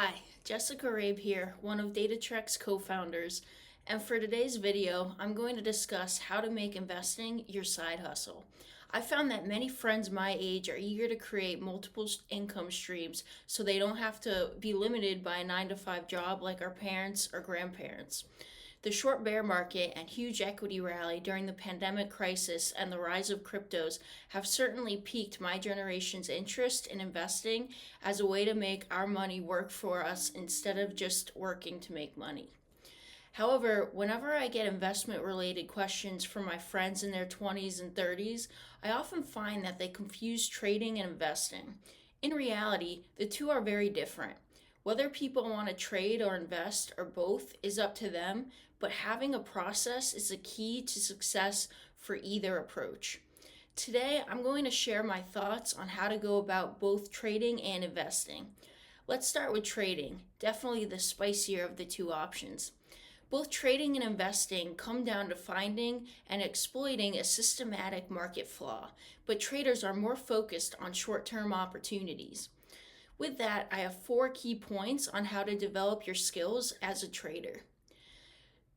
Hi, Jessica Rabe here, one of DataTrek's co-founders, and for today's video, I'm going to discuss how to make investing your side hustle. I found that many friends my age are eager to create multiple income streams so they don't have to be limited by a 9-to-5 job like our parents or grandparents. The short bear market and huge equity rally during the pandemic crisis and the rise of cryptos have certainly piqued my generation's interest in investing as a way to make our money work for us instead of just working to make money. However, whenever I get investment related questions from my friends in their 20s and 30s, I often find that they confuse trading and investing. In reality, the two are very different. Whether people want to trade or invest or both is up to them, but having a process is a key to success for either approach. Today, I'm going to share my thoughts on how to go about both trading and investing. Let's start with trading, definitely the spicier of the two options. Both trading and investing come down to finding and exploiting a systematic market flaw, but traders are more focused on short-term opportunities. With that, I have 4 key points on how to develop your skills as a trader.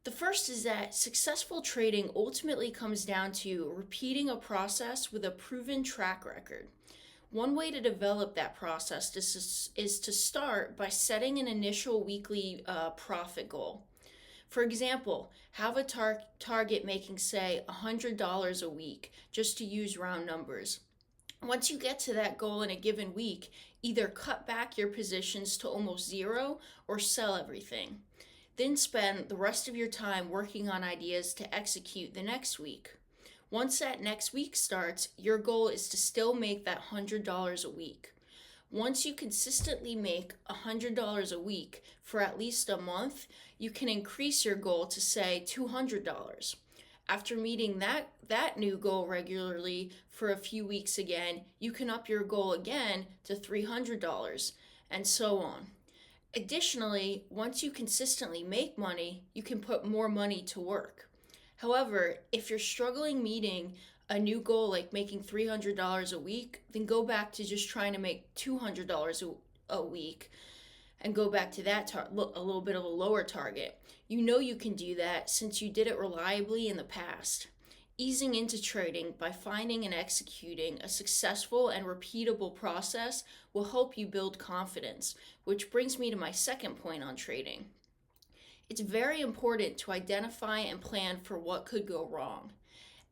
The first is that successful trading ultimately comes down to repeating a process with a proven track record. One way to develop that process is to start by setting an initial weekly profit goal. For example, have a target making, say, $100 a week, just to use round numbers. Once you get to that goal in a given week, either cut back your positions to almost zero or sell everything. Then spend the rest of your time working on ideas to execute the next week. Once that next week starts, your goal is to still make that $100 a week. Once you consistently make $100 a week for at least a month, you can increase your goal to, say, $200. After meeting that new goal regularly for a few weeks again, you can up your goal again to $300, and so on. Additionally, once you consistently make money, you can put more money to work. However, if you're struggling meeting a new goal like making $300 a week, then go back to just trying to make $200 a week and go back to that a little bit of a lower target. You know you can do that since you did it reliably in the past. Easing into trading by finding and executing a successful and repeatable process will help you build confidence, which brings me to my second point on trading. It's very important to identify and plan for what could go wrong.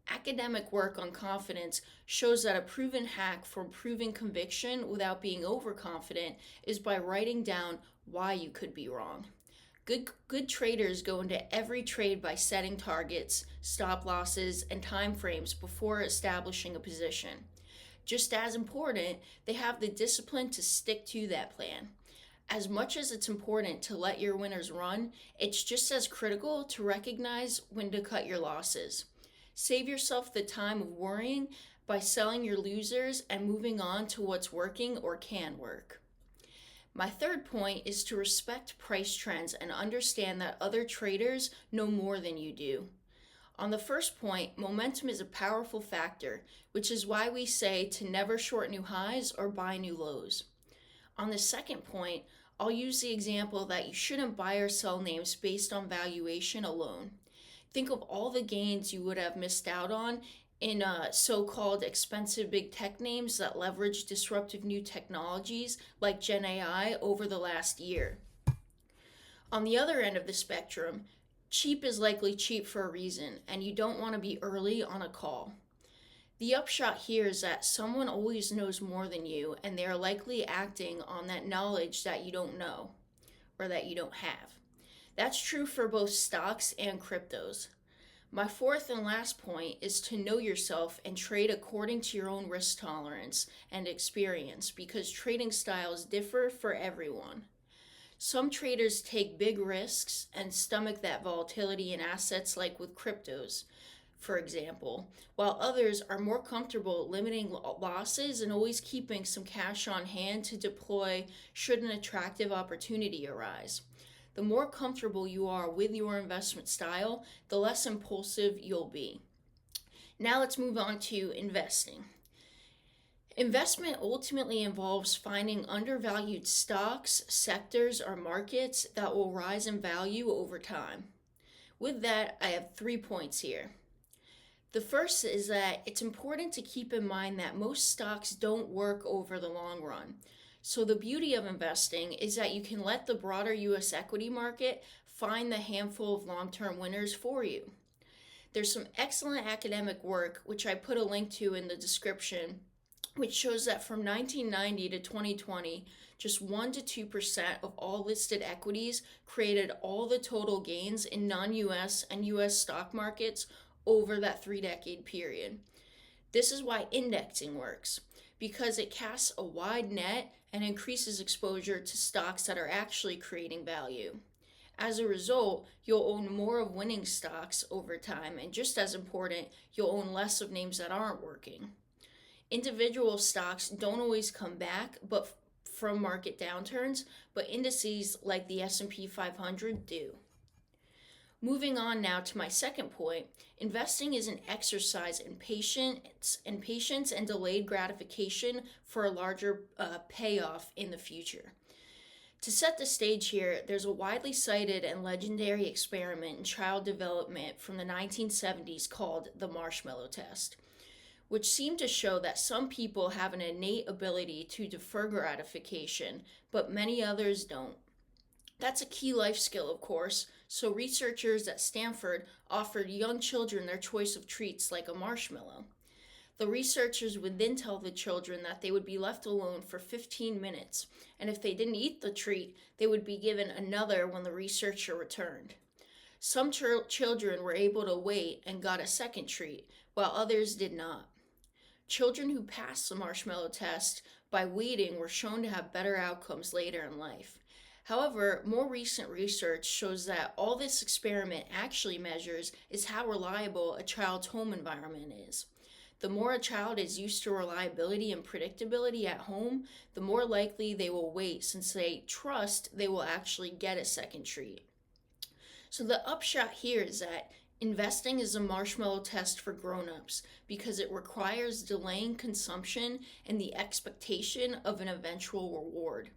Academic work on confidence shows that a proven hack for improving conviction without being overconfident is by writing down why you could be wrong. Good traders go into every trade by setting targets, stop losses, and time frames before establishing a position. Just as important, they have the discipline to stick to that plan. As much as it's important to let your winners run, it's just as critical to recognize when to cut your losses. Save yourself the time of worrying by selling your losers and moving on to what's working or can work. My third point is to respect price trends and understand that other traders know more than you do. On the first point, momentum is a powerful factor, which is why we say to never short new highs or buy new lows. On the second point, I'll use the example that you shouldn't buy or sell names based on valuation alone. Think of all the gains you would have missed out on in so-called expensive big tech names that leverage disruptive new technologies like Gen AI over the last year. On the other end of the spectrum, cheap is likely cheap for a reason, and you don't want to be early on a call. The upshot here is that someone always knows more than you, and they are likely acting on that knowledge that you don't know or that you don't have. That's true for both stocks and cryptos. My fourth and last point is to know yourself and trade according to your own risk tolerance and experience because trading styles differ for everyone. Some traders take big risks and stomach that volatility in assets like with cryptos, for example, while others are more comfortable limiting losses and always keeping some cash on hand to deploy should an attractive opportunity arise. The more comfortable you are with your investment style, the less impulsive you'll be. Now let's move on to investing. Investment ultimately involves finding undervalued stocks, sectors, or markets that will rise in value over time. With that, I have 3 points here. The first is that it's important to keep in mind that most stocks don't work over the long run. So, the beauty of investing is that you can let the broader US equity market find the handful of long term winners for you. There's some excellent academic work, which I put a link to in the description, which shows that from 1990 to 2020, just 1 to 2% of all listed equities created all the total gains in non US and US stock markets over that 3 decade period. This is why indexing works, because it casts a wide net and increases exposure to stocks that are actually creating value. As a result, you'll own more of winning stocks over time, and just as important, you'll own less of names that aren't working. Individual stocks don't always come back from market downturns, but indices like the S&P 500 do. Moving on now to my second point, investing is an exercise in patience and delayed gratification for a larger payoff in the future. To set the stage here, there's a widely cited and legendary experiment in child development from the 1970s called the marshmallow test, which seemed to show that some people have an innate ability to defer gratification, but many others don't. That's a key life skill, of course, so researchers at Stanford offered young children their choice of treats like a marshmallow. The researchers would then tell the children that they would be left alone for 15 minutes, and if they didn't eat the treat, they would be given another when the researcher returned. Some children were able to wait and got a second treat, while others did not. Children who passed the marshmallow test by waiting were shown to have better outcomes later in life. However, more recent research shows that all this experiment actually measures is how reliable a child's home environment is. The more a child is used to reliability and predictability at home, the more likely they will wait, since they trust they will actually get a second treat. So the upshot here is that investing is a marshmallow test for grown-ups because it requires delaying consumption and the expectation of an eventual reward.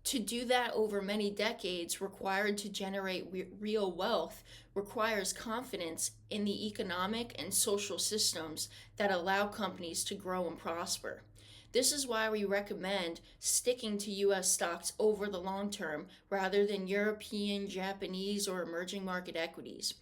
To do that over many decades required to generate real wealth requires confidence in the economic and social systems that allow companies to grow and prosper. This is why we recommend sticking to US stocks over the long term rather than European, Japanese, or emerging market equities.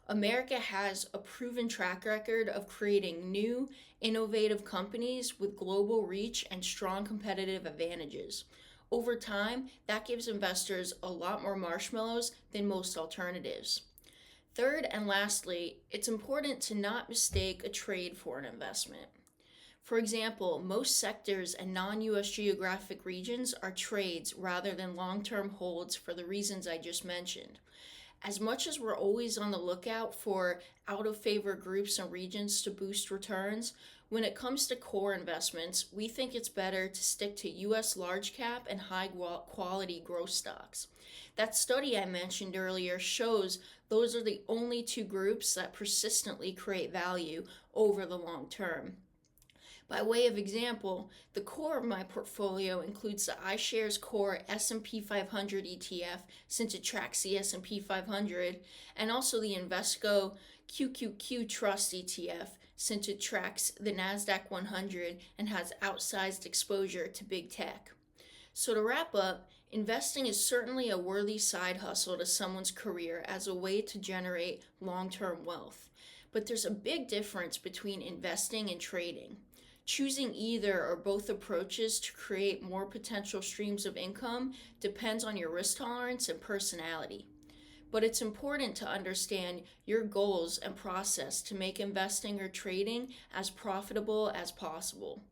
America has a proven track record of creating new, innovative companies with global reach and strong competitive advantages. Over time, that gives investors a lot more marshmallows than most alternatives. Third and lastly, it's important to not mistake a trade for an investment. For example, most sectors and non-US geographic regions are trades rather than long-term holds for the reasons I just mentioned. As much as we're always on the lookout for out-of-favor groups and regions to boost returns, when it comes to core investments, we think it's better to stick to US large cap and high quality growth stocks. That study I mentioned earlier shows those are the only two groups that persistently create value over the long term. By way of example, the core of my portfolio includes the iShares Core S&P 500 ETF, since it tracks the S&P 500, and also the Invesco QQQ Trust ETF, since it tracks the NASDAQ 100 and has outsized exposure to big tech. So to wrap up, investing is certainly a worthy side hustle to someone's career as a way to generate long-term wealth. But there's a big difference between investing and trading. Choosing either or both approaches to create more potential streams of income depends on your risk tolerance and personality. But it's important to understand your goals and process to make investing or trading as profitable as possible.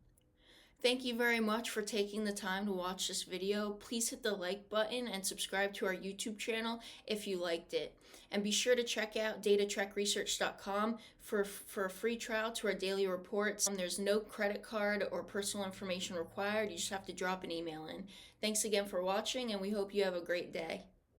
Thank you very much for taking the time to watch this video. Please hit the like button and subscribe to our YouTube channel if you liked it. And be sure to check out DataTrekResearch.com for a free trial to our daily reports. There's no credit card or personal information required. You just have to drop an email in. Thanks again for watching, and we hope you have a great day.